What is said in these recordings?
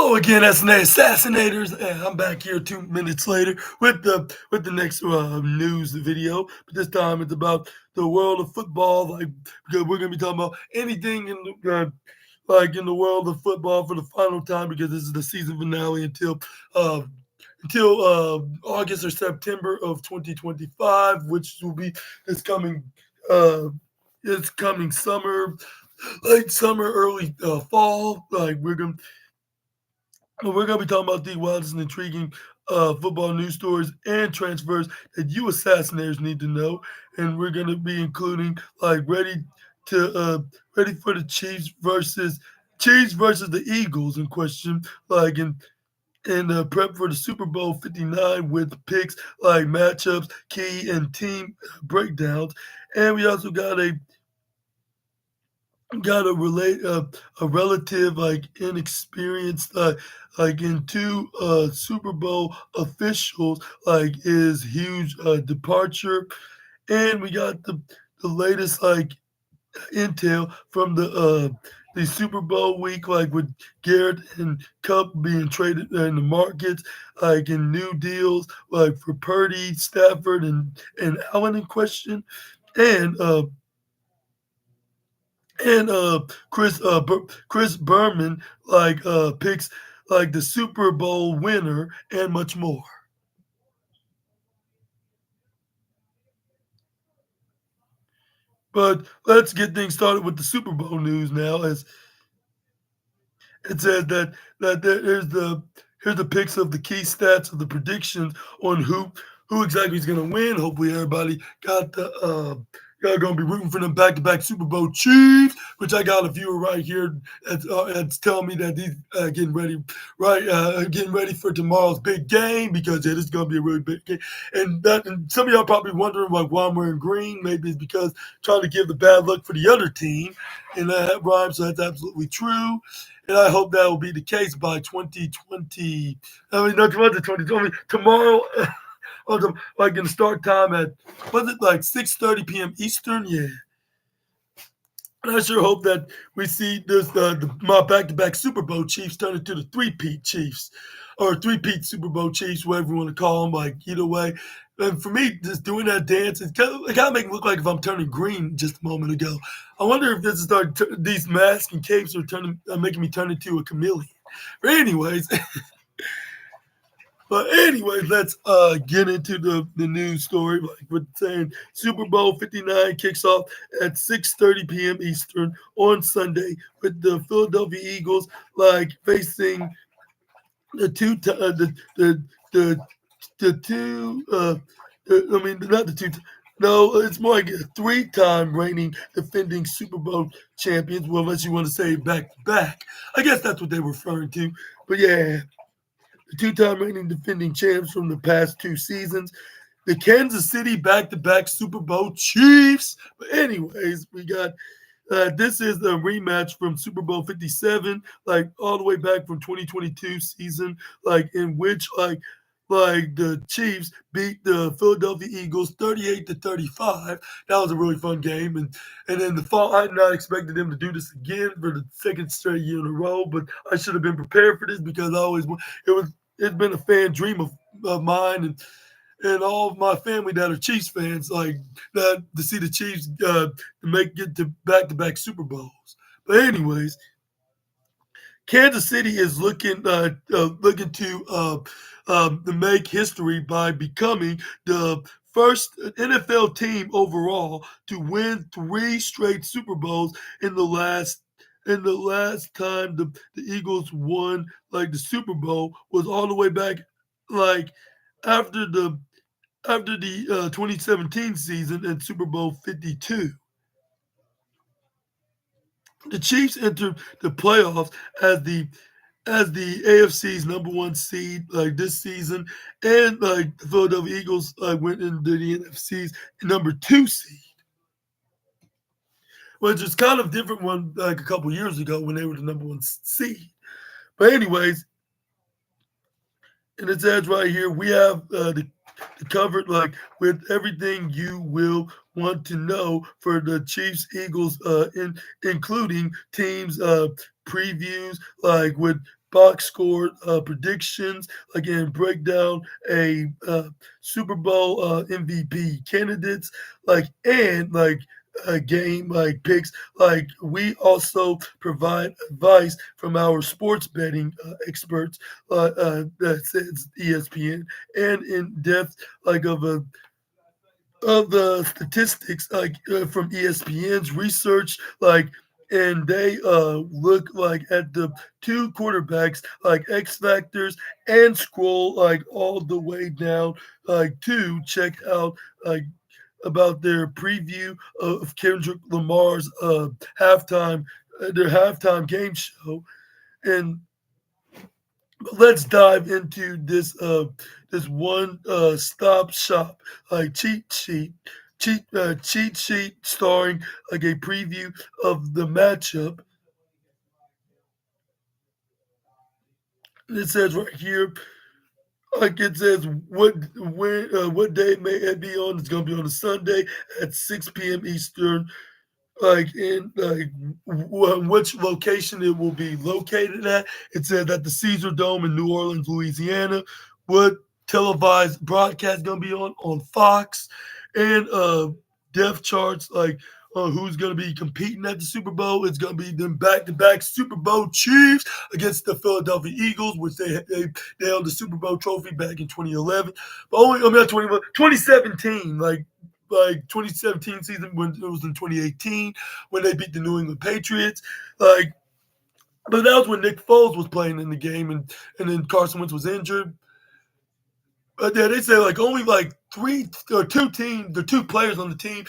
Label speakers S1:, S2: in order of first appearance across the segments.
S1: Hello again, SNA Assassinators, and I'm back here 2 minutes later with the next news video. But this time it's about the world of football. Because we're gonna be talking about anything in the in the world of football for the final time because this is the season finale uh, August or September of 2025, which will be this coming uh, this coming summer, late summer, early fall. We're going to be talking about the wildest and intriguing football news stories and transfers that you assassinators need to know, and we're going to be including to ready for the Chiefs versus the Eagles in question, prep for the Super Bowl 59 with picks like matchups, key and team breakdowns, and we also got a relative inexperienced in two Super Bowl officials is huge departure, and we got the latest intel from the Super Bowl week, with Garrett and Cup being traded in the markets, in new deals for Purdy, Stafford, and Allen in question, and and Chris Berman picks the Super Bowl winner and much more. But let's get things started with the Super Bowl news now, as it says here's the picks of the key stats of the predictions on who exactly is going to win. Hopefully, everybody got y'all gonna be rooting for them back-to-back Super Bowl Chiefs, which I got a viewer right here that's telling me that he's getting ready for tomorrow's big game because it is gonna be a really big game. And some of y'all probably wondering why I'm wearing green. Maybe it's because trying to give the bad luck for the other team, and that rhymes. So that's absolutely true. And I hope that will be the case by 2020. I mean, not 2020. Tomorrow. In the start time at, was it 6:30 p.m. Eastern? Yeah. And I sure hope that we see my back-to-back Super Bowl Chiefs turn into the three-peat Chiefs, or three-peat Super Bowl Chiefs, whatever you want to call them. Either way, and for me, just doing that dance, it kind of make it look like if I'm turning green just a moment ago. I wonder if this is these masks and capes are making me turn into a chameleon. But anyways. But anyways, let's get into the news story. Like we're saying, Super Bowl 59 kicks off at 6:30 p.m. Eastern on Sunday with the Philadelphia Eagles facing the two the two I mean not the two. No, it's more like a three-time reigning defending Super Bowl champions. Well, unless you want to say back-to-back. I guess that's what they were referring to. But yeah. The two-time reigning defending champs from the past two seasons, the Kansas City back-to-back Super Bowl Chiefs. But anyways, we got this is a rematch from Super Bowl 57, all the way back from 2022 season, in which the Chiefs beat the Philadelphia Eagles 38-35. That was a really fun game, and then the fall. I had not expected them to do this again for the second straight year in a row, but I should have been prepared for this because it's been a fan dream of mine and all of my family that are Chiefs fans, that to see the Chiefs get to back-to-back Super Bowls. But anyways, Kansas City is looking to make history by becoming the first NFL team overall to win three straight Super Bowls in the last time the Eagles won the Super Bowl was all the way back after the 2017 season and Super Bowl 52. The Chiefs entered the playoffs as the AFC's number one seed this season, and the Philadelphia Eagles went into the NFC's number two seed, which is kind of different one a couple years ago when they were the number one seed. But anyways, and it says right here we have the covered with everything you will want to know for the Chiefs Eagles, including teams previews with box score predictions, again break down a Super Bowl MVP candidates, and game picks. We also provide advice from our sports betting experts, that says ESPN, and in depth of the statistics from ESPN's research, and they look at the two quarterbacks X factors, and scroll all the way down to check out about their preview of Kendrick Lamar's halftime their halftime game show. And let's dive into this one stop shop cheat sheet cheat sheet starring a preview of the matchup. It says right here, it says what day may it be on. It's going to be on a Sunday at 6 p.m. Eastern, in which location it will be located at. It said that the Caesar Dome in New Orleans, Louisiana. What televised broadcast gonna be on Fox, and depth charts who's gonna be competing at the Super Bowl. It's gonna be them back-to-back Super Bowl Chiefs against the Philadelphia Eagles, which they held the Super Bowl trophy back in 2011, but only not 2017, like 2017 season, when it was in 2018 when they beat the New England Patriots. But that was when Nick Foles was playing in the game, and then Carson Wentz was injured. But yeah, they say only three or the two players on the team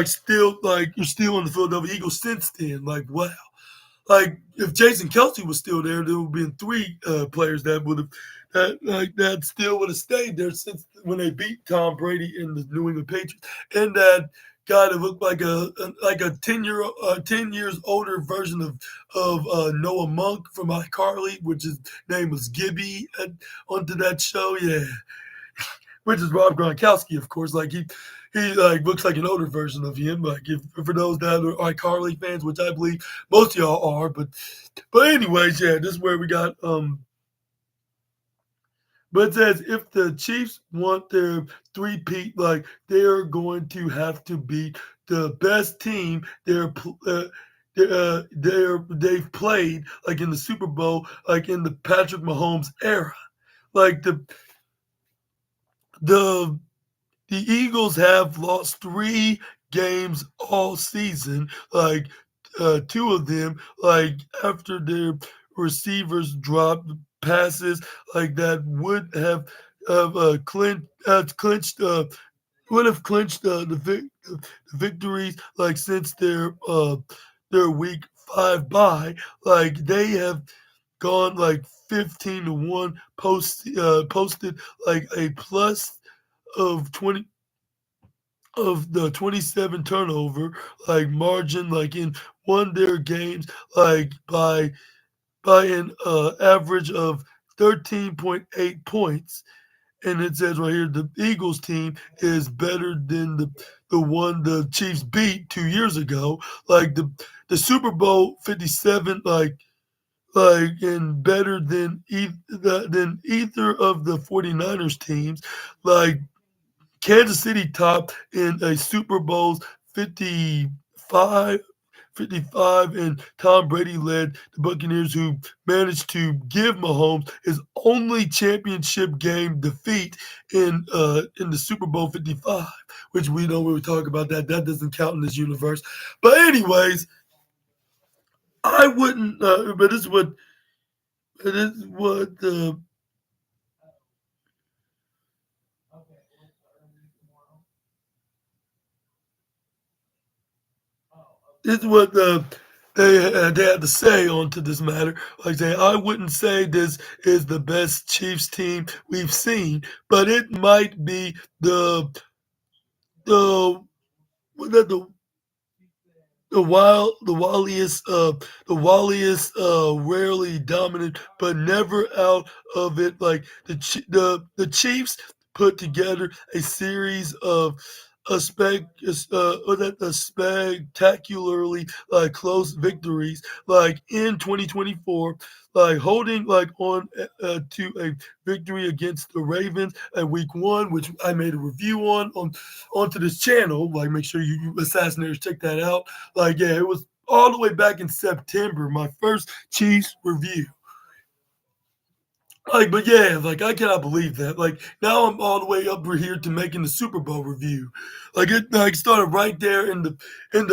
S1: still you're still in the Philadelphia Eagles since then. Wow. If Jason Kelsey was still there would have been three players that would have that still would have stayed there since when they beat Tom Brady in the New England Patriots, and that guy that looked like a 10 years older version of Noah Monk from iCarly, which his name was Gibby onto that show, yeah, which is Rob Gronkowski, of course. He looks like an older version of him. If for those that are iCarly fans, which I believe most of y'all are, but anyways, yeah, this is where we got But it says if the Chiefs want their three-peat, they're going to have to beat the best team they've played in the Super Bowl, in the Patrick Mahomes era. The the the Eagles have lost three games all season, two of them, after their receivers dropped passes, that would have clinched the victories, since their week 5 bye. They have gone 15-1, posted a plus of 20 of the 27 turnover margin, in won their games by an average of 13.8 points. And it says right here the Eagles team is better than the one the Chiefs beat 2 years ago. The Super Bowl 57, and better than either of the 49ers teams. Kansas City topped in a Super Bowl 55, 55, and Tom Brady led the Buccaneers, who managed to give Mahomes his only championship game defeat in the Super Bowl 55, which we know when we talk about that doesn't count in this universe. But anyways, I wouldn't. But this is what the this is what they had to say onto this matter. I wouldn't say this is the best Chiefs team we've seen, but it might be the the the wildest, rarely dominant, but never out of it. The Chiefs put together a series of a spectacularly close victories in 2024, holding on to a victory against the Ravens at week 1, which I made a review on onto this channel. Make sure you Assassinators check that out. Yeah, it was all the way back in September, my first Chiefs review. But yeah, I cannot believe that. Now I'm all the way up here to making the Super Bowl review. It started right there in the in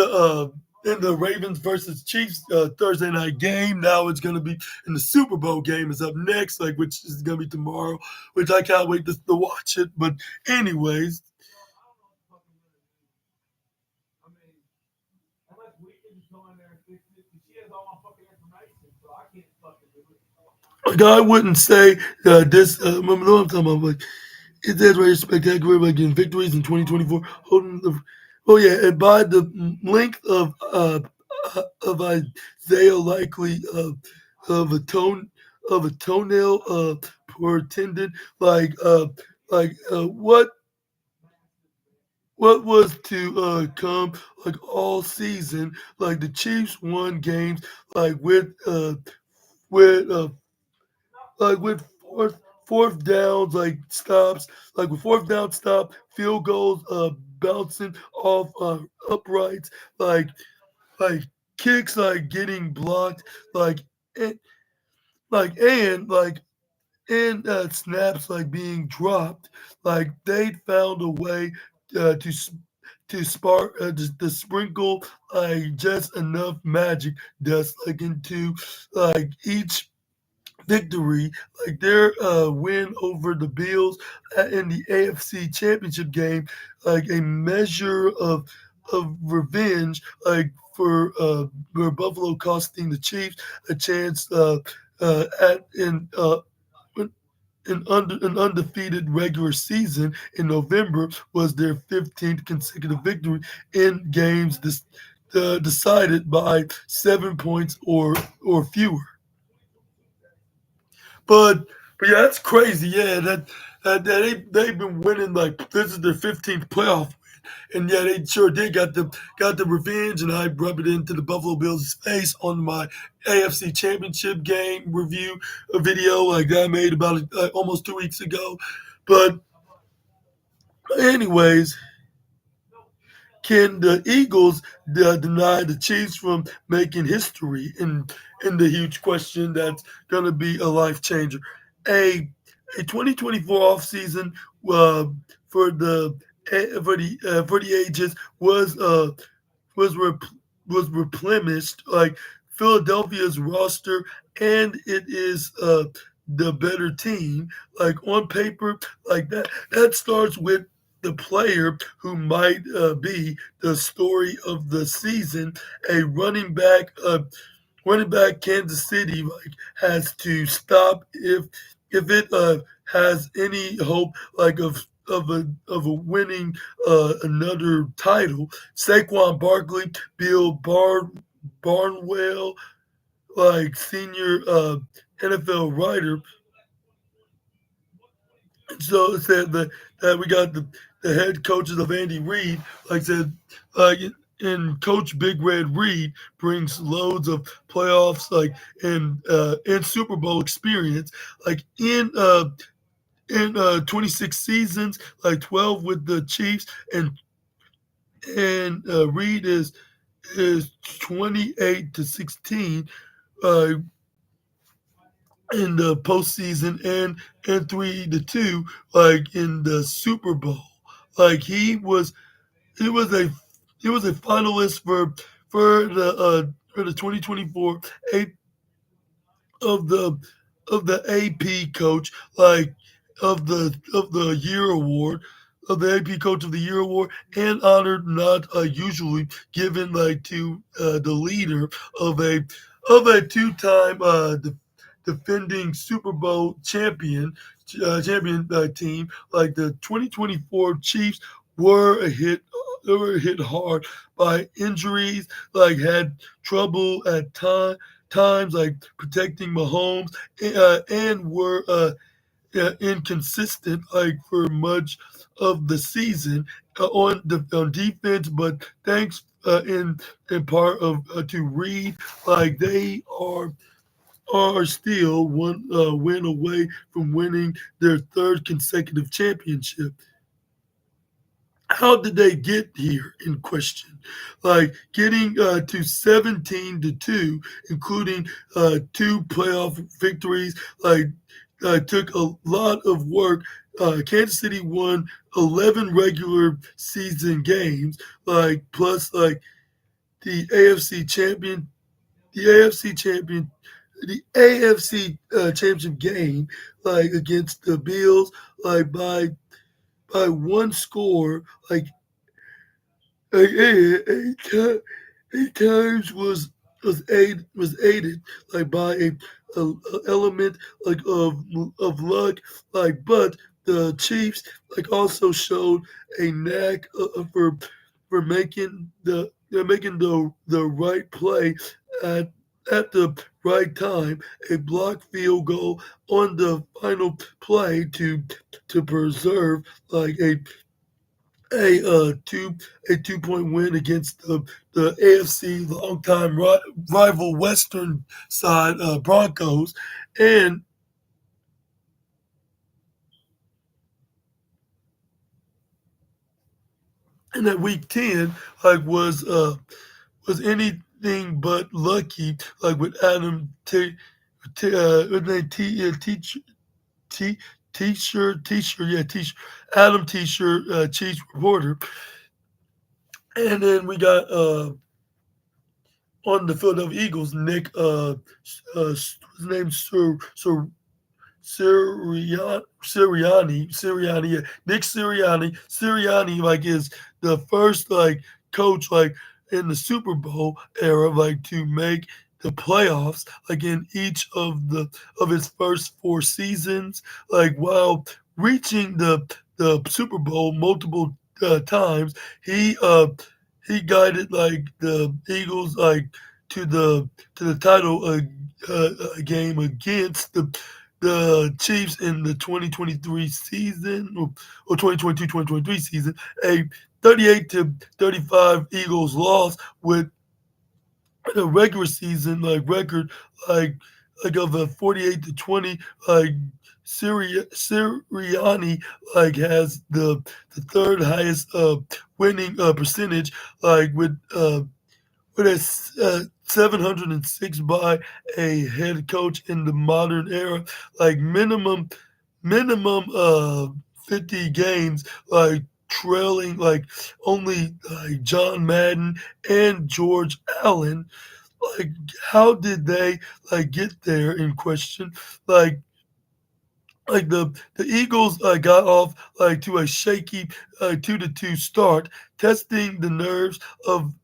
S1: the Ravens versus Chiefs Thursday night game. Now it's gonna be in the Super Bowl game is up next, which is gonna be tomorrow, which I can't wait to watch it. But anyways, I wouldn't say this. Remember what I'm talking about? It is very spectacular, in victories in 2024. Holding the, oh yeah, and by the length of Isaiah likely of a toenail per tendon, what was to come all season. The Chiefs won games with with with fourth downs stops, with fourth down stop, field goals bouncing off uprights, like kicks getting blocked, like and and snaps being dropped. They found a way to spark to sprinkle just enough magic dust into each victory, their win over the Bills in the AFC Championship game, a measure of revenge, for Buffalo costing the Chiefs a chance at an undefeated regular season in November was their 15th consecutive victory in games decided by 7 points or fewer. But yeah, that's crazy. Yeah, that they've been winning this is their 15th playoff win, and yeah, they sure did got the revenge, and I rub it into the Buffalo Bills' face on my AFC Championship game review video that I made about almost 2 weeks ago. But anyways, can the Eagles deny the Chiefs from making history in the huge question that's going to be a life changer? A a 2024 offseason uh, for the ages was rep- was replenished. Philadelphia's roster, and it is the better team. On paper, that starts with the player who might be the story of the season, a running back Kansas City has to stop if it has any hope of a winning another title. Saquon Barkley, Barnwell, senior NFL writer, so it said that we got the head coaches of Andy Reid, said, uh, and Coach Big Red Reid brings loads of playoffs, and Super Bowl experience, in 26 seasons, 12 with the Chiefs, and Reid is 28-16 uh, in the postseason, and 3-2 in the Super Bowl. He was a finalist for the 2024 A of the AP coach, of the year award, of the AP Coach of the Year award, and honored not usually given to the leader of a two-time defending Super Bowl champion team. The 2024 Chiefs were a hit. They were hit hard by injuries. Had trouble at times, protecting Mahomes, and were inconsistent for much of the season. on defense, but thanks in part of to Reed, like they are still one win away from winning their third consecutive championship. How did they get here in question? Like getting to 17-2, including two playoff victories, like took a lot of work. Kansas City won 11 regular season games, like plus like the AFC champion, the AFC champion, the AFC championship game, like against the Bills, like by one score, like eight times was aided like by a element like of luck, like but the Chiefs like also showed a knack for making the right play at at the right time, a blocked field goal on the final play to preserve like a uh, two a 2 point win against the AFC longtime rival Western side Broncos, and that Week 10 like was anything but lucky, like with Adam with name T T-shirt, yeah, T-shirt, Adam T-shirt, Chiefs reporter, and then we got on the Philadelphia Eagles, Nick, his name's Sirianni, yeah, Nick Sirianni, like is the first like coach like in the Super Bowl era, like to make the playoffs, like in each of his first four seasons, like while reaching the Super Bowl multiple times, he uh he guided like the Eagles like to the title game against the Chiefs in the 2023 season or 2022-2023 season, a 38-35 Eagles loss with a regular season like record like of a 48-20, like Sirianni like has the third highest winning percentage, like with a 706 by a head coach in the modern era, like minimum 50 games, like trailing like only like John Madden and George Allen. Like how did they like get there in question? Like the Eagles got off like to a shaky 2-2 start, testing the nerves of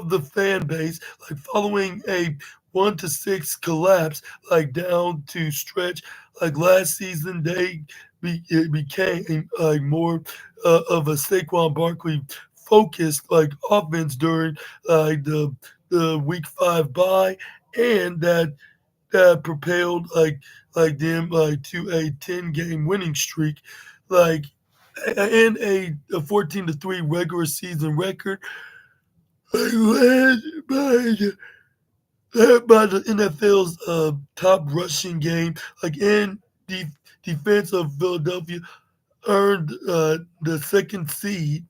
S1: the fan base, like following a 1-6 collapse, like down to stretch. Like last season, it became like more of a Saquon Barkley focused like offense during the Week 5 bye, and that propelled like them like to a 10 game winning streak, like and a 14-3 regular season record, like led by the NFL's top rushing game, like in defense of Philadelphia earned the second seed.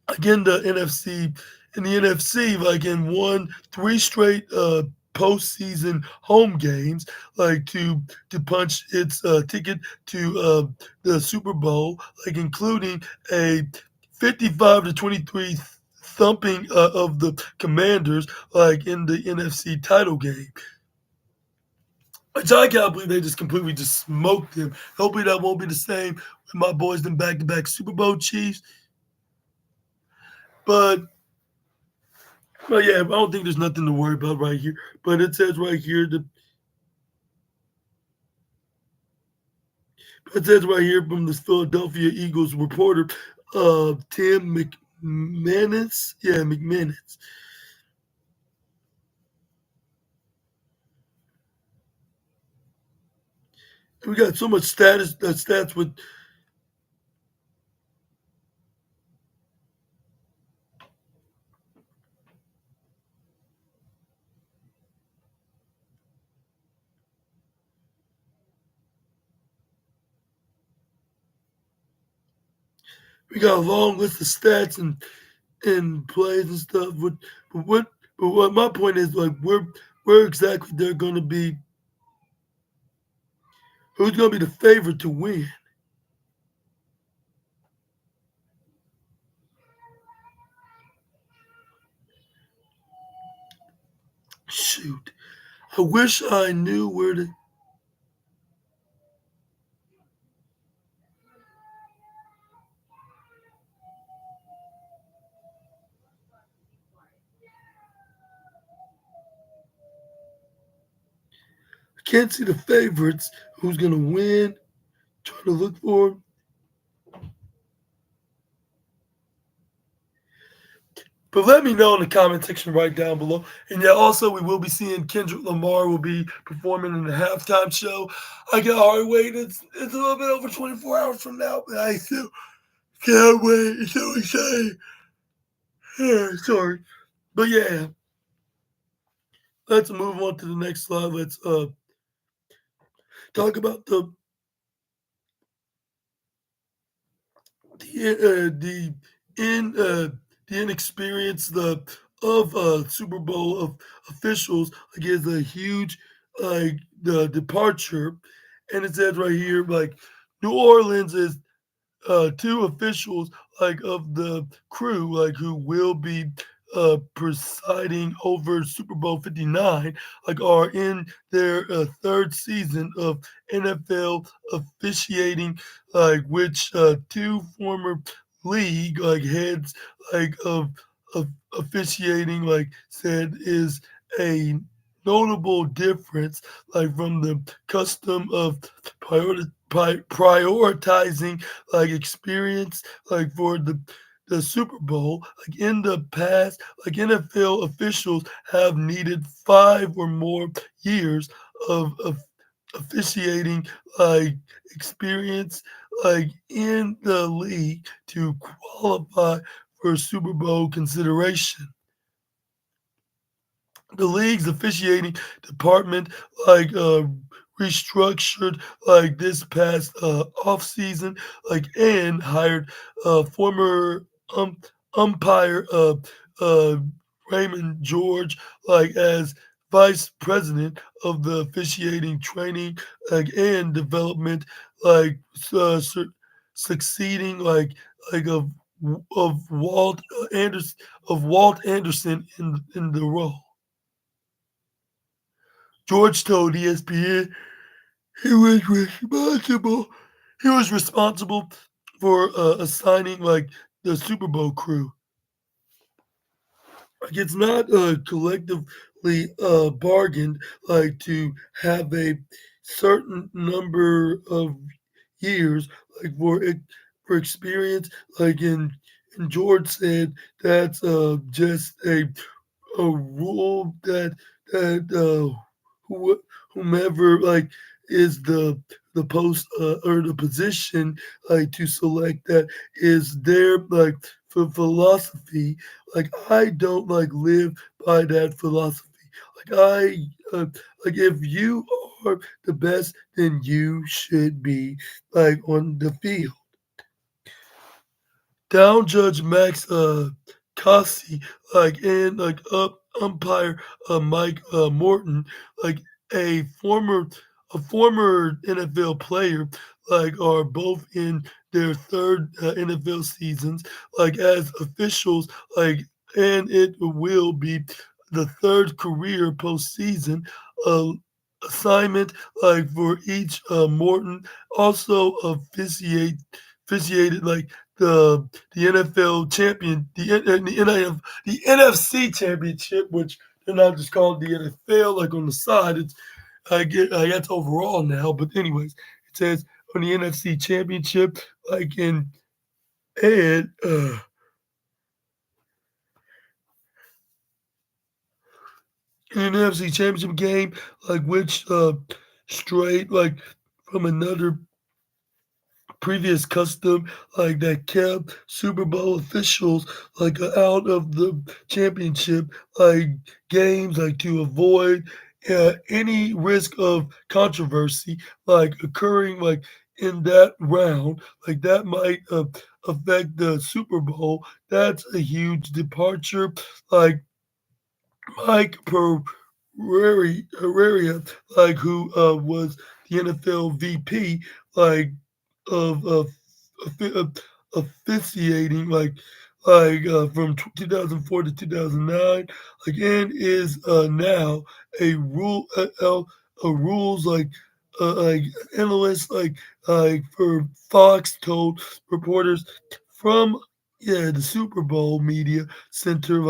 S1: Again, the NFC, like in won three straight postseason home games, like to punch its ticket to the Super Bowl, like including a 55-23 thumping of the Commanders, like in the NFC title game. Which I can't believe they just completely just smoked them. Hopefully that won't be the same with my boys, them back-to-back Super Bowl Chiefs. But yeah, I don't think there's nothing to worry about right here. But it says right here from this Philadelphia Eagles reporter, Tim McManus. Yeah, McManus. We got so much stats with we got a long list of stats and plays and stuff. But what but what my point is, like, where exactly they're going to be, who's going to be the favorite to win? Shoot, I wish I knew where to. I can't see the favorites. Who's going to win? Trying to look for 'em. But let me know in the comment section right down below. And yeah, also we will be seeing Kendrick Lamar will be performing in the halftime show. I got hard wait. It's a little bit over 24 hours from now, but I still can't wait. It's so exciting. Sorry. But yeah, let's move on to the next slide. Let's talk about the in the inexperience of Super Bowl of officials against a huge like the departure, and it says right here like New Orleans is two officials like of the crew like who will be presiding over Super Bowl 59 like are in their third season of NFL officiating like which two former league like heads like of officiating like said is a notable difference like from the custom of prioritizing like experience like for the Super Bowl. Like in the past, like NFL officials have needed 5 or more years of officiating like experience like in the league to qualify for Super Bowl consideration. The league's officiating department like restructured like this past off season like and hired former umpire uh Raymond George like as vice president of the officiating training like and development like succeeding like of Anderson Walt Anderson in the role. George told ESPN he was responsible. He was responsible for assigning like the Super Bowl crew. Like it's not collectively bargained like to have a certain number of years like for experience. Like and George said that's just a rule that whomever like is the post or the position like to select that is their like for philosophy. Like I don't like live by that philosophy. Like like if you are the best, then you should be like on the field. Down Judge Max Cossi, like and like up umpire Mike Morton, like a former former NFL player, like are both in their third NFL seasons, like as officials, like and it will be the third career postseason uh, assignment, like for each Morton also officiated like the NFL champion, the NFC championship, which they're not just called the NFL, like on the side. It's that's overall now. But anyways, it says on the NFC championship, like and in an NFC championship game, like which straight like from another previous custom like that kept Super Bowl officials like out of the championship like games like to avoid any risk of controversy like occurring like in that round, like that might affect the Super Bowl. That's a huge departure. Like Mike Pereira, like who was the NFL VP, like of offi- officiating, from 2004 to 2009, like and is now a rules like analyst for Fox told reporters from the Super Bowl media center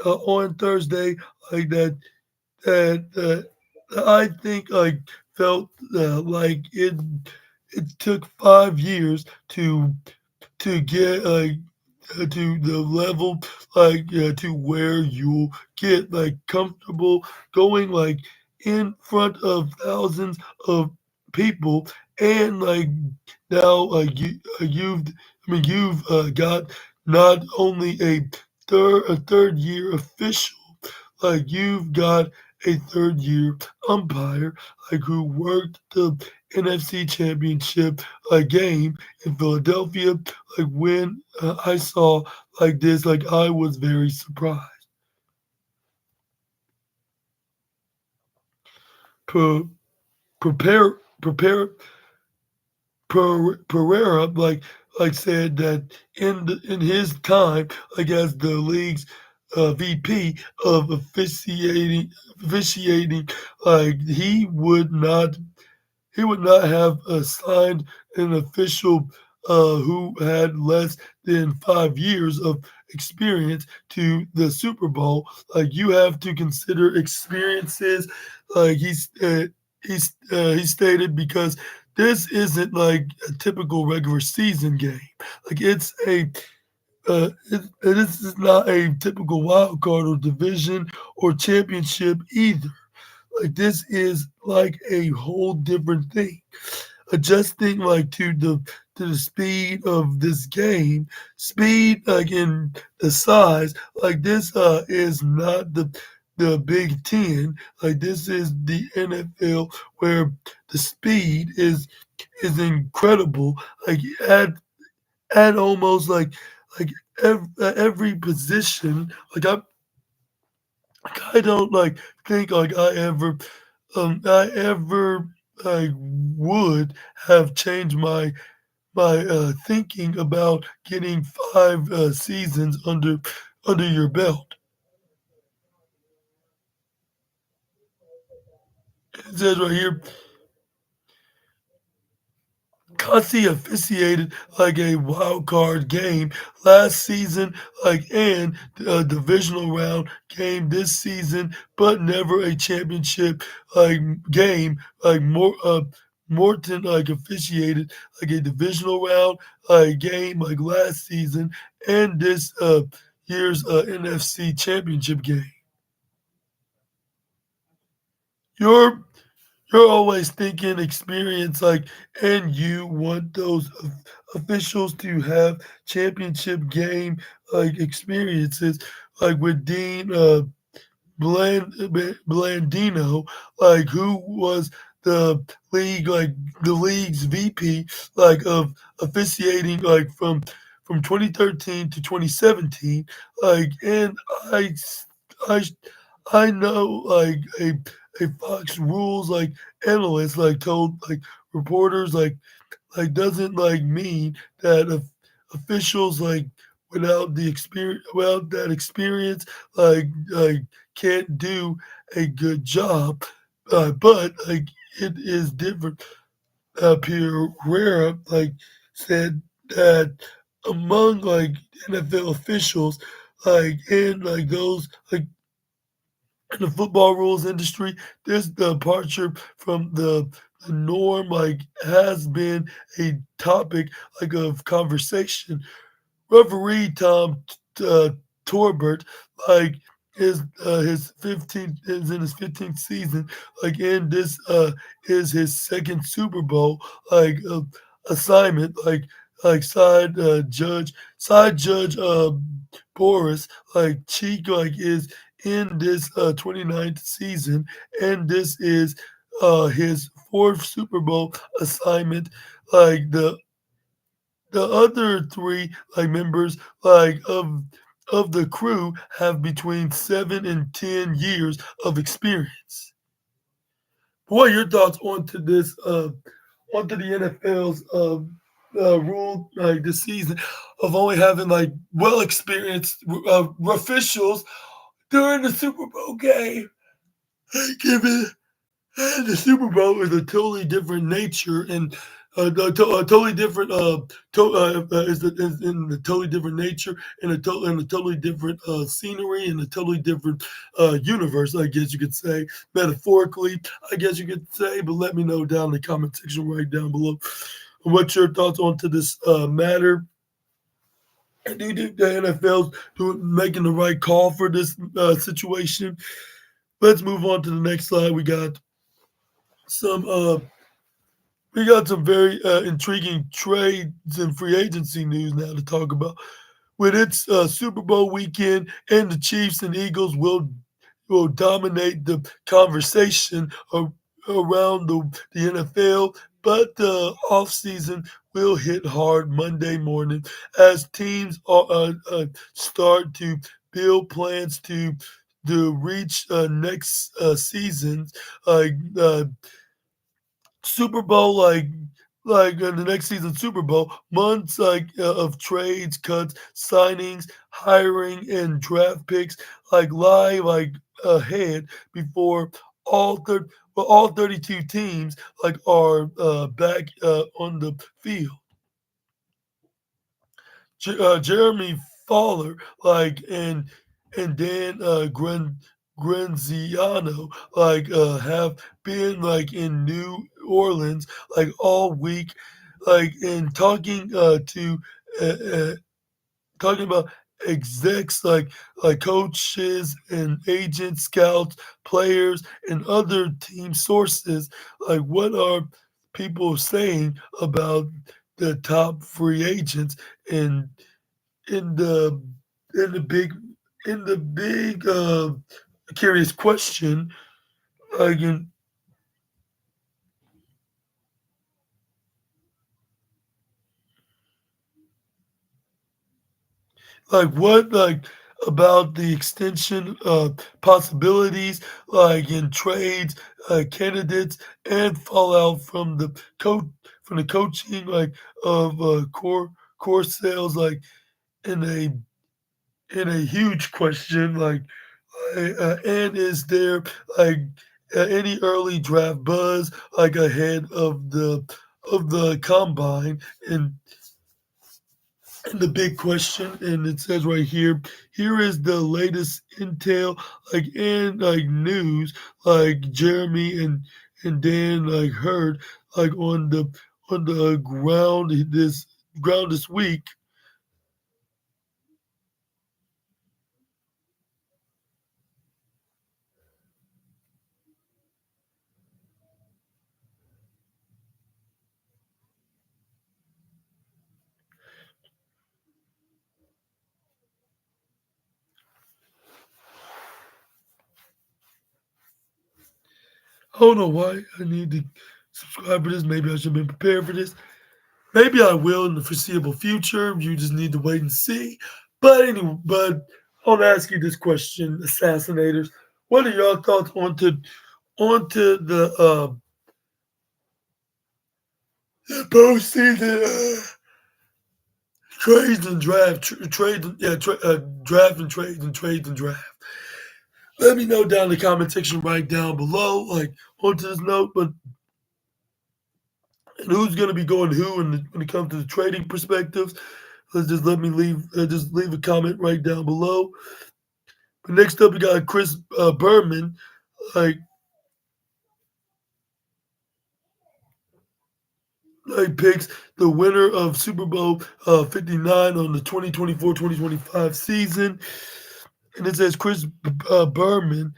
S1: on Thursday like that I think felt like it took 5 years to get to the level to where you get comfortable going in front of thousands of people and now you've got not only a third year official, you've got a third year umpire who worked the NFC championship game in Philadelphia. When I saw this, I was very surprised. Pre- prepare Pereira said that in his time as the league's VP of officiating, he would not have signed an official who had less than 5 years of experience to the Super Bowl. You have to consider experiences. He stated because this isn't a typical regular season game. It's a this is not a typical wild card or division or championship either. This is a whole different thing. Adjusting to the speed of this game, speed in the size. This is not the Big Ten. This is the NFL where the speed is incredible. At at almost like every position. I don't think I ever would have changed my thinking about getting 5 seasons under your belt. It says right here, Kasi officiated a wild card game last season, and a divisional round game this season, but never a championship game. Morton officiated a divisional round game last season and this year's NFC championship game. You're You're always thinking experience, and you want those officials to have championship game experiences, with Dean Blandino, who was the league's VP, of officiating, from 2013 to 2017, and I I know a Fox Rules analyst told reporters doesn't mean that officials without that experience can't do a good job, but it is different. Pereira said that among NFL officials and those in the football rules industry, this departure from the norm has been a topic of conversation. Referee Tom uh, Torbert like is in his 15th season, and this is his second Super Bowl assignment, side judge Boris Cheek is in this 29th season, and this is his fourth Super Bowl assignment. Like the other three like members of the crew have between 7 and 10 years of experience. What are your thoughts onto this? Onto the NFL's rule like this season of only having like well experienced officials during the Super Bowl game, given the Super Bowl is a totally different nature and a totally different is in a totally different nature and a totally different scenery and a totally different universe. I guess you could say metaphorically. I guess you could say, but let me know down in the comment section right down below. What's your thoughts onto this matter? And do you think the NFL's making the right call for this situation? Let's move on to the next slide. Some we got some very intriguing trades and free agency news now to talk about. With its Super Bowl weekend, and the Chiefs and Eagles will dominate the conversation around the NFL. But the offseason will hit hard Monday morning as teams start to build plans to reach next season's uh, uh, Super Bowl, the next season Super Bowl, months of trades, cuts, signings, hiring, and draft picks lie ahead before all 32 teams are back on the field. Jeremy Fowler, and Dan Granziano, have been in New Orleans all week, and uh, uh, talking about execs coaches and agents, scouts, players, and other team sources. What are people saying about the top free agents and in the in the big in the big curious question again, what about the extension possibilities in trades, candidates, and fallout from the coaching of core sales in a huge question and is there like any early draft buzz ahead of the combine and the big question, and it says right here, here is the latest intel, and news, Jeremy and Dan heard on the ground this week. I don't know why I need to subscribe for this. Maybe I should have been prepared for this. Maybe I will in the foreseeable future. You just need to wait and see. But anyway, I want to ask you this question, Assassinators. What are your thoughts onto the postseason trades and draft, draft and trades and draft? Let me know down in the comment section right down below, onto this note. But and who's going to be going who when it comes to the trading perspectives? Let me leave a comment right down below. But next up, we got Chris Berman, like picks the winner of Super Bowl 59 on the 2024-2025 season, and it says Chris Berman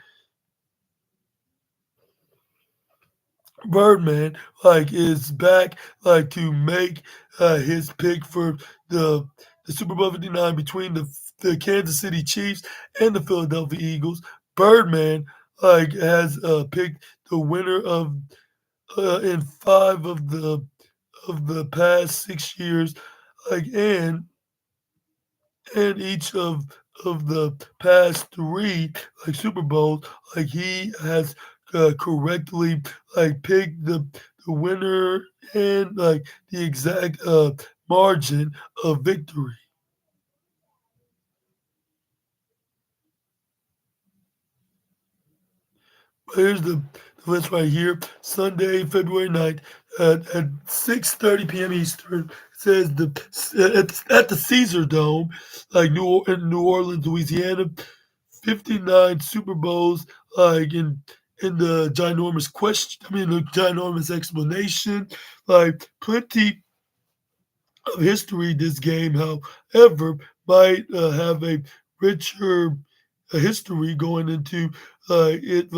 S1: Birdman is back to make his pick for the Super Bowl 59 between the Kansas City Chiefs and the Philadelphia Eagles. Birdman has picked the winner of in five of the past 6 years, like and each of the past three like Super Bowls, like he has correctly like picked the winner and like the exact margin of victory. Here's the list right here. Sunday, February 9th at 6:30 p.m. Eastern. It says at the Caesar Dome, like in New Orleans, Louisiana, 59 Super Bowls, like in the ginormous question. I mean, the ginormous explanation. Like plenty of history, this game, however, might have a richer history going into it,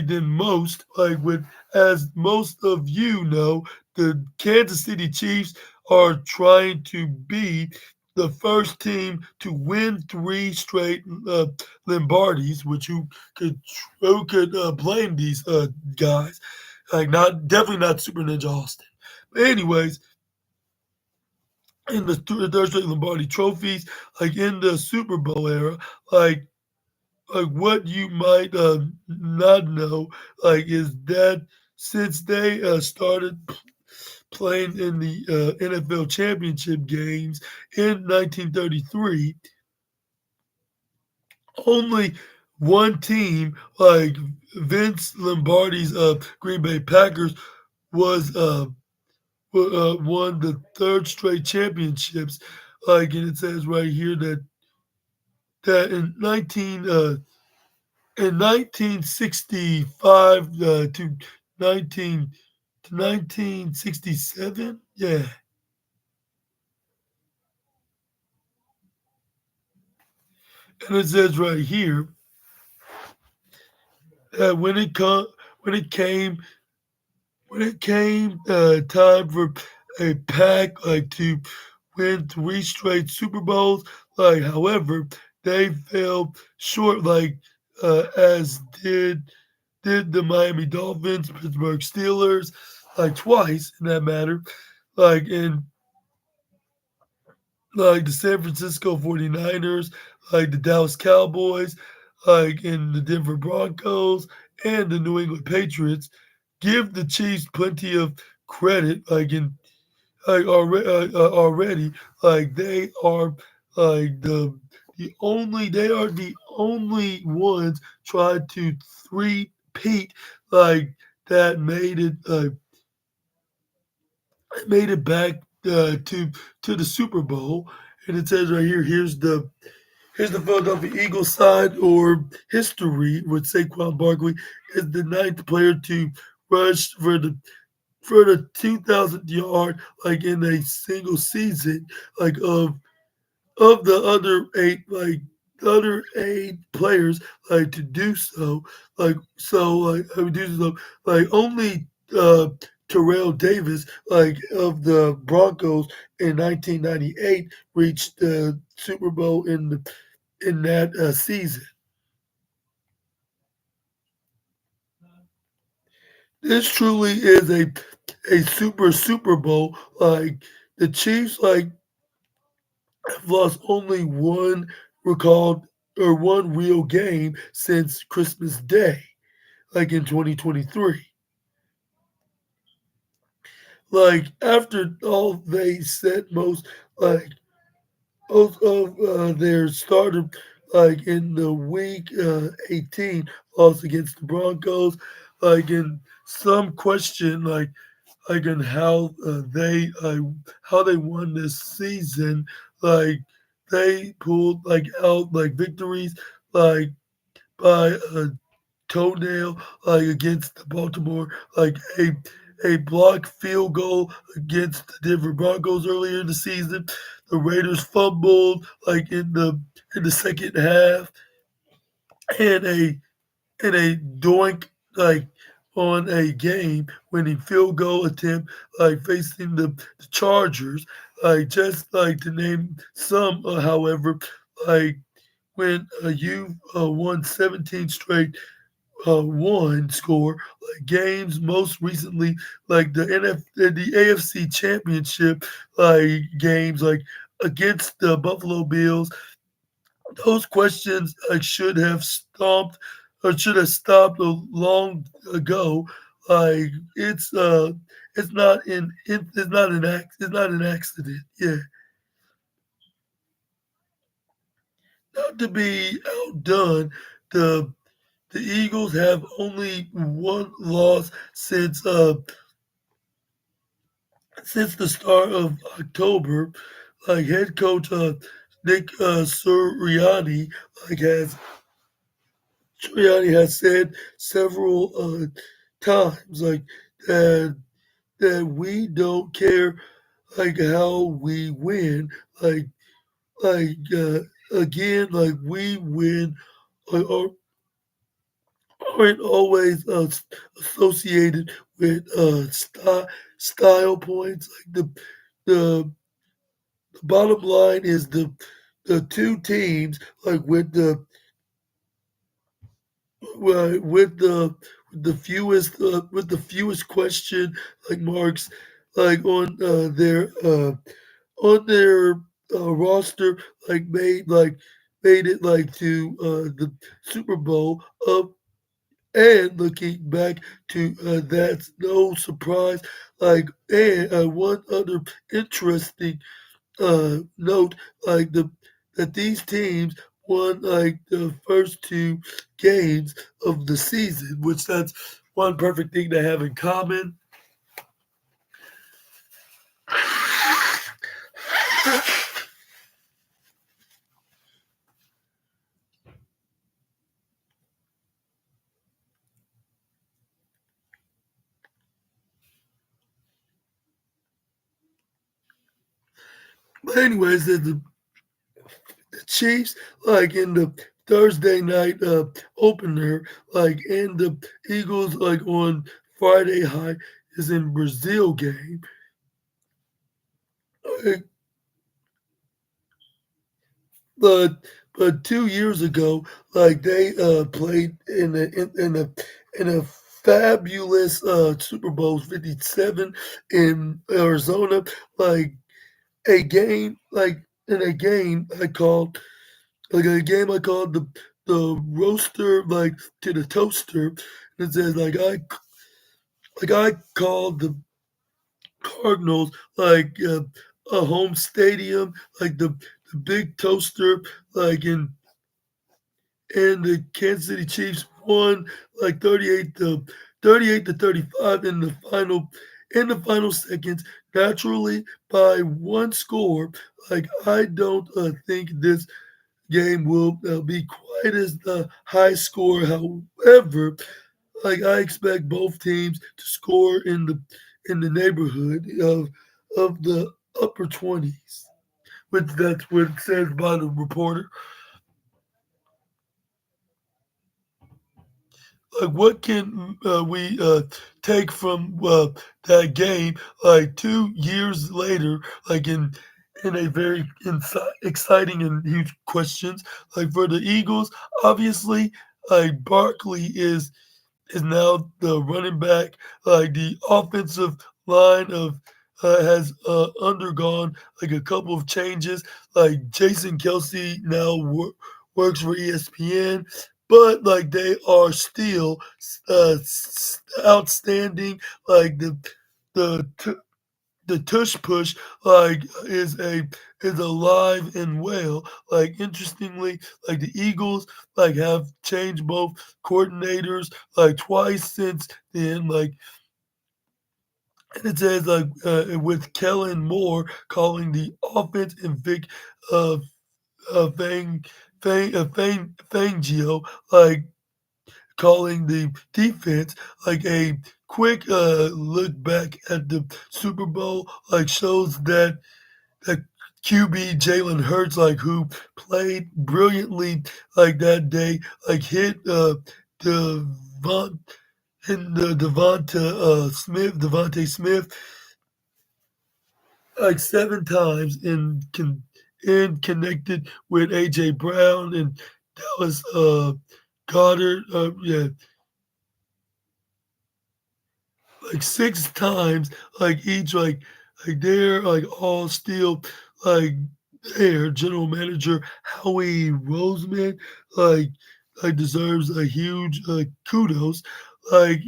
S1: than most. Like with as most of you know, the Kansas City Chiefs are trying to be the first team to win three straight Lombardis, which who could blame these guys? Like not definitely not Super Ninja Austin. But anyways, in the third straight Lombardi trophies, like in the Super Bowl era, like like what you might not know, like is that since they started playing in the NFL championship games in 1933, only one team, like Vince Lombardi's Green Bay Packers, was won the third straight championships. Like, and it says right here that in 1965 to 1967, yeah, and it says right here that when it came when it came time for a pack like to win three straight Super Bowls, like however they fell short, like as did the Miami Dolphins, Pittsburgh Steelers, like twice in that matter, like in like the San Francisco 49ers, like the Dallas Cowboys, like in the Denver Broncos and the New England Patriots. Give the Chiefs plenty of credit, already, like they are like they are the only ones tried to three peat like that made it back to the Super Bowl. And it says right here, here's the Philadelphia Eagles side or history with Saquon Barkley is the ninth player to rush for the 2,000th yard like in a single season like of the other eight players like to do so like I would do so like only Terrell Davis like of the Broncos in 1998 reached the Super Bowl in that season. This truly is a Super Bowl. Like the Chiefs like have lost only one recalled or one real game since Christmas Day, like in 2023. Like after all they said like most of their starter like in the week 18 loss against the Broncos, like in some question like in how they won this season, like they pulled like out like victories like by a toenail like against the Baltimore like a blocked field goal against the Denver Broncos earlier in the season. The Raiders fumbled like in the second half, and a doink like on a game winning field goal attempt like facing the Chargers. Like just like to name some, however, like when you won 17 straight one score, like games most recently, like the AFC Championship, like games like against the Buffalo Bills. Those questions should have stopped or should have stopped a long ago. Like it's not it's not an accident. Yeah, not to be outdone. The the Eagles have only one loss since the start of October. Like head coach Nick like has Sirianni has said several times that that we don't care how we win like like again we win or aren't always associated with style points. The the bottom line is the two teams with the fewest question marks on their roster made it to the Super Bowl up. And looking back to that's no surprise. And one other interesting note, that these teams won the first two games of the season, which that's one perfect thing they have in common. But anyways, the Chiefs in the Thursday night opener, and the Eagles on Friday high is in Brazil game. Like, but 2 years ago, they played in a fabulous Super Bowl 57 in Arizona, like a game in a game I called the roaster to the toaster. And it says I called the Cardinals a home stadium, the big toaster, in and the Kansas City Chiefs won 38 to 35 in the final seconds, naturally by one score. I don't think this game will be quite as high score. However, I expect both teams to score in the neighborhood of the upper 20s, which that's what it says by the reporter. What can we take from that game 2 years later in a very exciting and huge questions for the Eagles? Obviously, Barkley is now the running back. The offensive line of has undergone a couple of changes. Jason Kelsey now works for ESPN, but they are still outstanding. The the tush push is alive and well. Interestingly, the Eagles have changed both coordinators twice since then. And it says with Kellen Moore calling the offense and Vic uh, Fangio calling the defense. A quick look back at the Super Bowl shows that QB Jalen Hurts who played brilliantly that day hit Devon and Devontae Smith seven times and connected with AJ Brown and Dallas Goddard. Yeah, like 6 times, like each like they're like all still like their general manager Howie Roseman like deserves a huge kudos like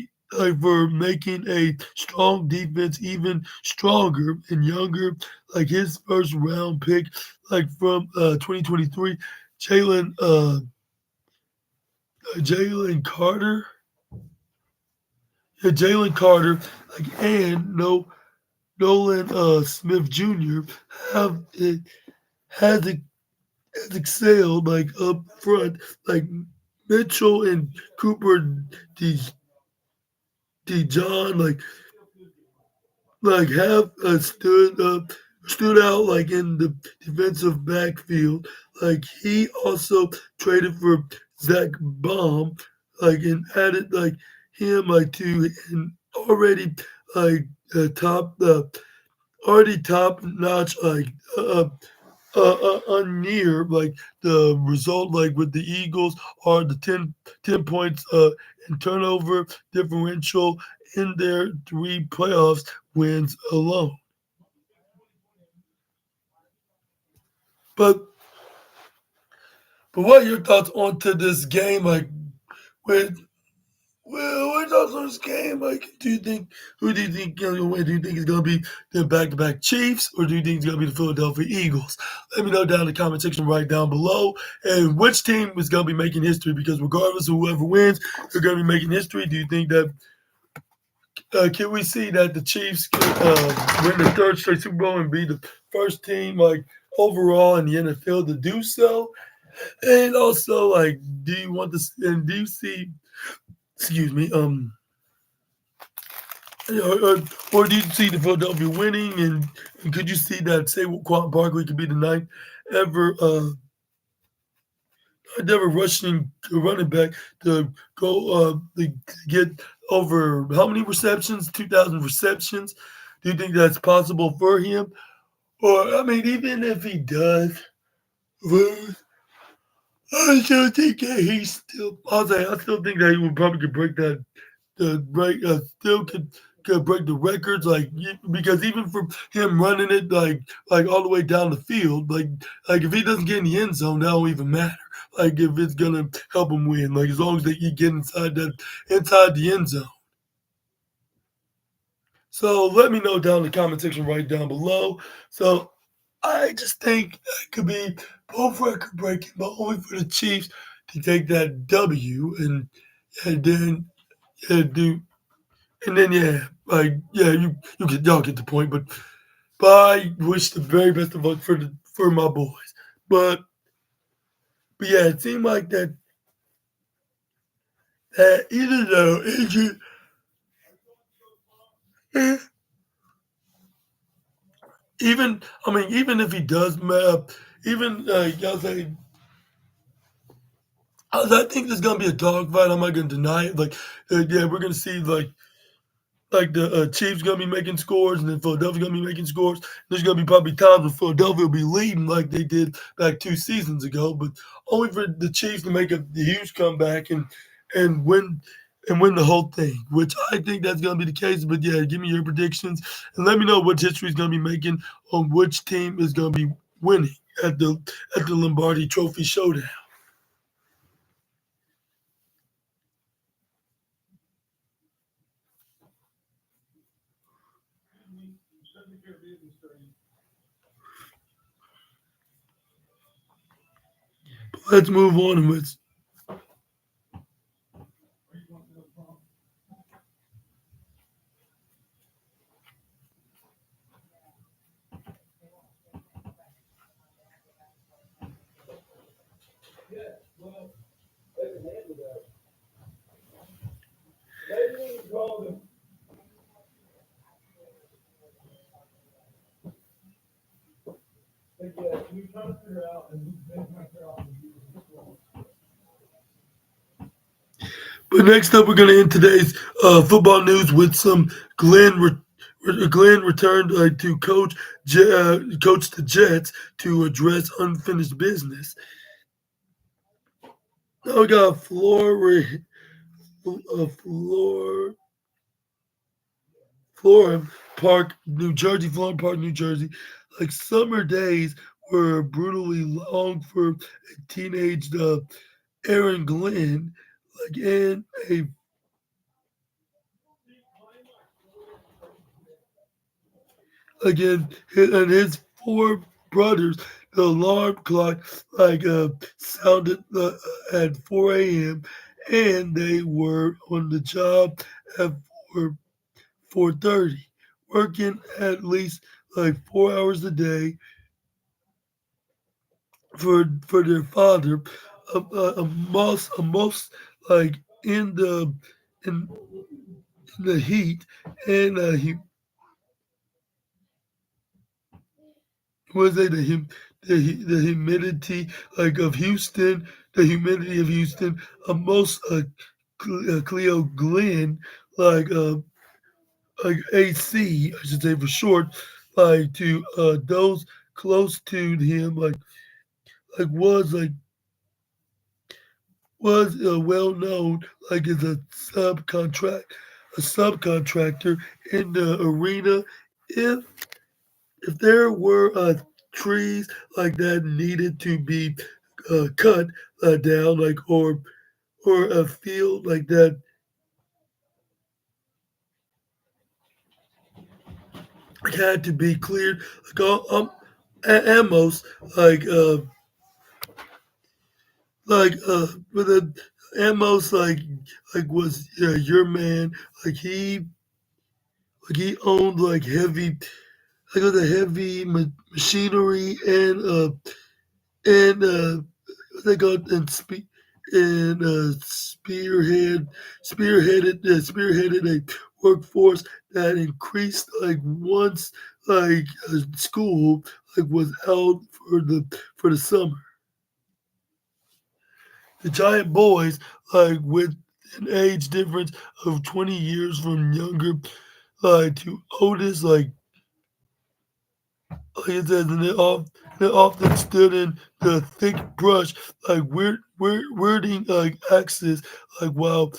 S1: for making a strong defense even stronger and younger like his first round pick like from 2023 Jalen Jalen Carter Jalen Carter like and no Nolan Smith Jr. have it has, it, has excelled like up front, like Mitchell and Cooper D. John like have stood out like in the defensive backfield. Like he also traded for Zach Baum, like and added like him like to an already like top already top notch on near like the result like with the Eagles are the 10 points in turnover differential in their 3 playoffs wins alone. But what are your thoughts onto this game? Like with what thoughts on this game? Like, do you think who do you think is gonna win? Do you think it's gonna be the back-to-back Chiefs, or do you think it's gonna be the Philadelphia Eagles? Let me know down in the comment section right down below, and which team is gonna be making history? Because regardless of whoever wins, they're gonna be making history. Do you think that can we see that the Chiefs can win the third straight Super Bowl and be the first team like overall in the NFL to do so? And also, like, do you want this? And do you see? Excuse me. Or do you see the Philadelphia winning? And could you see that, say, Quan Barkley could be the ninth ever, ever rushing running back to go to get over how many receptions? 2,000 receptions. Do you think that's possible for him? Or I mean, even if he does, well, I still think that he's still. I still think that he would probably could break that the break still could break the records because even for him running it like all the way down the field like if he doesn't get in the end zone that don't even matter like if it's gonna help him win like as long as he get inside the end zone. So let me know down in the comment section right down below. So I just think it could be both record breaking but only for the Chiefs to take that W and then do. And then yeah, you get y'all get the point. But I wish the very best of luck for my boys. But yeah, it seemed like that even though injured, eh, even I mean even if he does even y'all say. I think there's gonna be a dogfight. I'm not gonna deny it. Like, yeah, we're gonna see like the Chiefs gonna be making scores, and then Philadelphia gonna be making scores. There's gonna be probably times when Philadelphia will be leading like they did back 2 seasons ago, but only for the Chiefs to make a huge comeback and win win the whole thing. Which I think that's gonna be the case. But yeah, give me your predictions and let me know what history is gonna be making on which team is gonna be winning at the Lombardi Trophy Showdown. Let's move on with. But next up, we're going to end today's football news with some Glenn. Glenn returned to coach the Jets to address unfinished business. Now we got Flor, Florham Park, New Jersey, Florham Park, New Jersey. Like summer days were brutally long for a teenage Aaron Glenn. Like and a again and his four brothers. The alarm clock sounded at 4 a.m. and they were on the job at 4:30, working at least like 4 hours a day for their father. A most like in the in, in the heat and was it the humidity of Houston, the humidity of Houston, most Cleo Glenn like uh like AC I should say for short, like to those close to him like was well known as a subcontractor in the arena. If if there were trees that needed to be cut down, or a field that had to be cleared, Amos like uh with a Amos was your man. He owned the heavy machinery and they go and spearheaded a workforce that increased once school was out for the summer. The giant boys with an age difference of 20 years from younger to oldest it says, and they often stood in the thick brush, weirding axes, while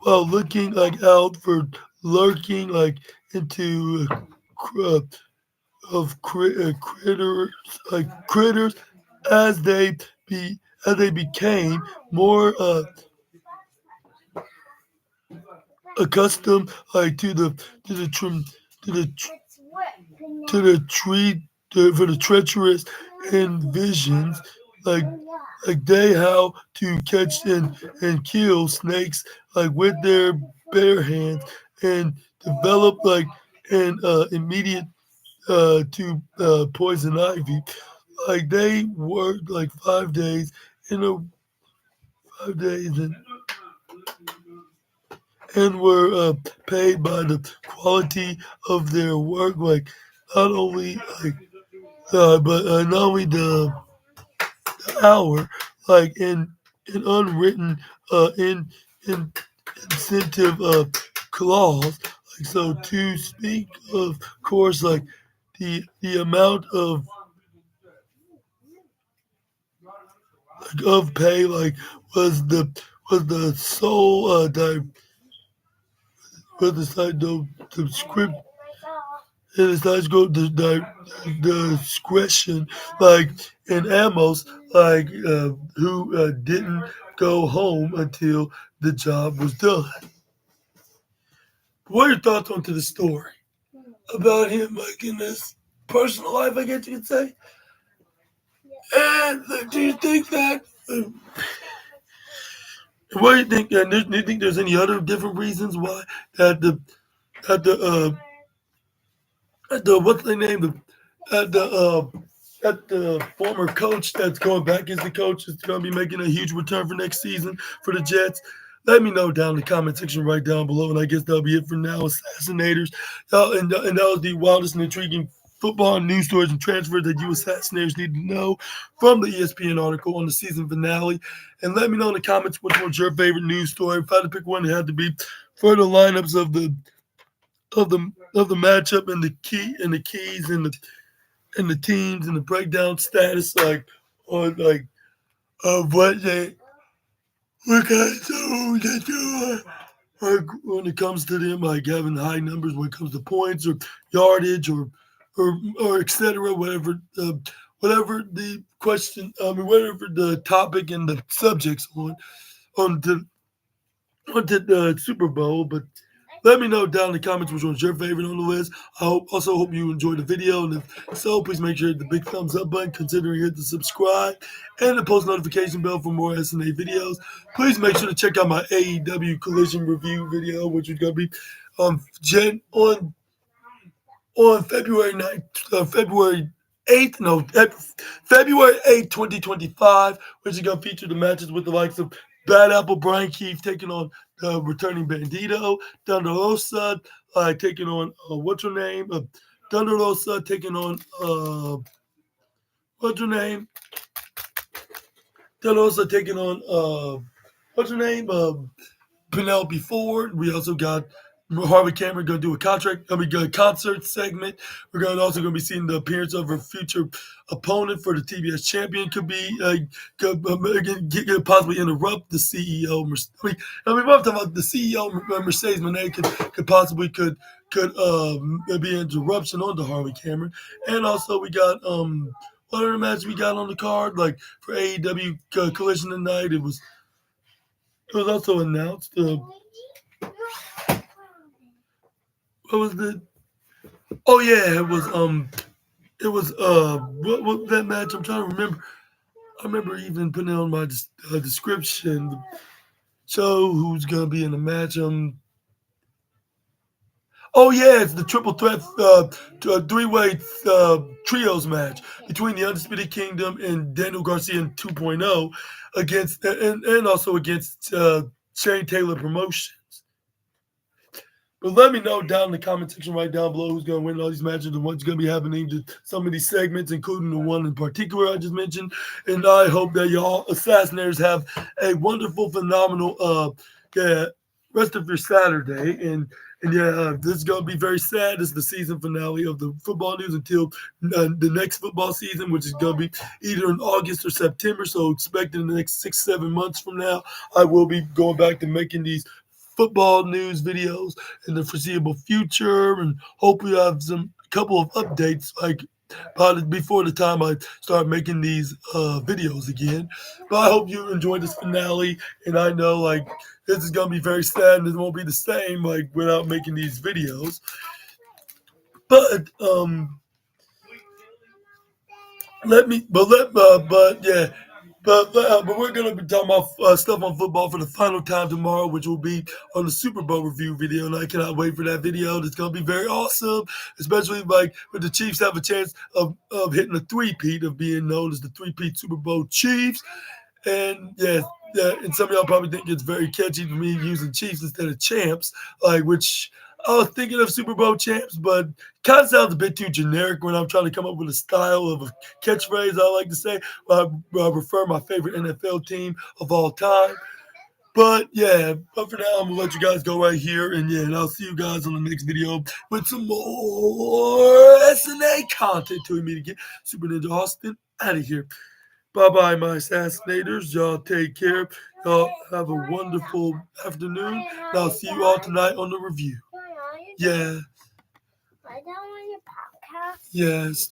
S1: looking out for lurking into cr- critters, critters as they be as they became more accustomed to the trim to the to the tree for the treacherous visions like they how to catch and kill snakes with their bare hands and develop an immediate to poison ivy. They worked 5 days in a 5 days and were paid by the quality of their work. Not only but not only the hour, in unwritten in incentive clause. So to speak of course the amount of pay was the the sole was the side the script and it's not go the discretion in Amos who didn't go home until the job was done. What are your thoughts onto the story about him in his personal life? I guess you could say. And do you think that? What do you think? Do you think there's any other different reasons why that that the what's the name that the former coach that's going back as the coach is going to be making a huge return for next season for the Jets? Let me know down in the comment section right down below, and I guess that'll be it for now. Assassinators, and that was the wildest and intriguing football news stories and transfers that you assassinators need to know from the ESPN article on the season finale. And let me know in the comments which one's your favorite news story. If I had to pick one, it had to be for the lineups of the matchup and the keys and the teams and the breakdown status on of what kind of show that you are when it comes to them, like having high numbers when it comes to points or yardage or etc. Whatever the question, whatever the topic and the subjects on the onto the Super Bowl. But let me know down in the comments which one's your favorite on the list. Also hope you enjoyed the video, and if so, please make sure to hit the big thumbs up button, considering hit the subscribe and the post notification bell for more SNA videos. Please make sure to check out my AEW Collision review video, which is going to be on February 9th, February 8th, no, February 8th, 2025, which is going to feature the matches with the likes of Bad Apple Brian Keefe taking on returning Bandito, Thunder Rosa taking on, what's her name? Thunder Rosa taking on, what's her name? Thunder Rosa taking on, what's her name? Penelope Ford. We also got Harvey Cameron going to do a concert segment. We're also going to be seeing the appearance of her future opponent for the TBS champion. Could possibly interrupt the CEO. We're talking about the CEO Mercedes Moné could be an interruption on the Harvey Cameron. And also we got what other match we got on the card, like for AEW Collision tonight. It was also announced. What was the? Oh yeah, it was what was that match? I'm trying to remember. I remember even putting it on my description. Show who's gonna be in the match. Oh yeah, it's the triple threat three-way trios match between the Undisputed Kingdom and Daniel Garcia in 2.0 against and also against Shane Taylor Promotions. But let me know down in the comment section right down below who's going to win all these matches and what's going to be happening to some of these segments, including the one in particular I just mentioned. And I hope that y'all Assassinators have a wonderful, phenomenal rest of your Saturday. And this is going to be very sad. This is the season finale of the football news until the next football season, which is going to be either in August or September. So expect in the next 6-7 months from now, I will be going back to making these football news videos in the foreseeable future, and hopefully I have a couple of updates like before the time I start making these videos again. But I hope you enjoyed this finale, and I know like this is gonna be very sad and it won't be the same like without making these videos. But But we're gonna be talking about stuff on football for the final time tomorrow, which will be on the Super Bowl review video, and I cannot wait for that video. It's gonna be very awesome, especially like when the Chiefs have a chance of hitting a three-peat, of being known as the three-peat Super Bowl Chiefs. And and some of y'all probably think it's very catchy for me using Chiefs instead of champs, which I was thinking of Super Bowl champs, but kind of sounds a bit too generic when I'm trying to come up with a style of a catchphrase I like to say. I refer my favorite NFL team of all time. But for now, I'm going to let you guys go right here. And I'll see you guys on the next video with some more SNA content till we meet again. Super Ninja Austin, out of here. Bye-bye, my Assassinators. Y'all take care. Y'all have a wonderful afternoon. And I'll see you all tonight on the review. Yeah. Yes.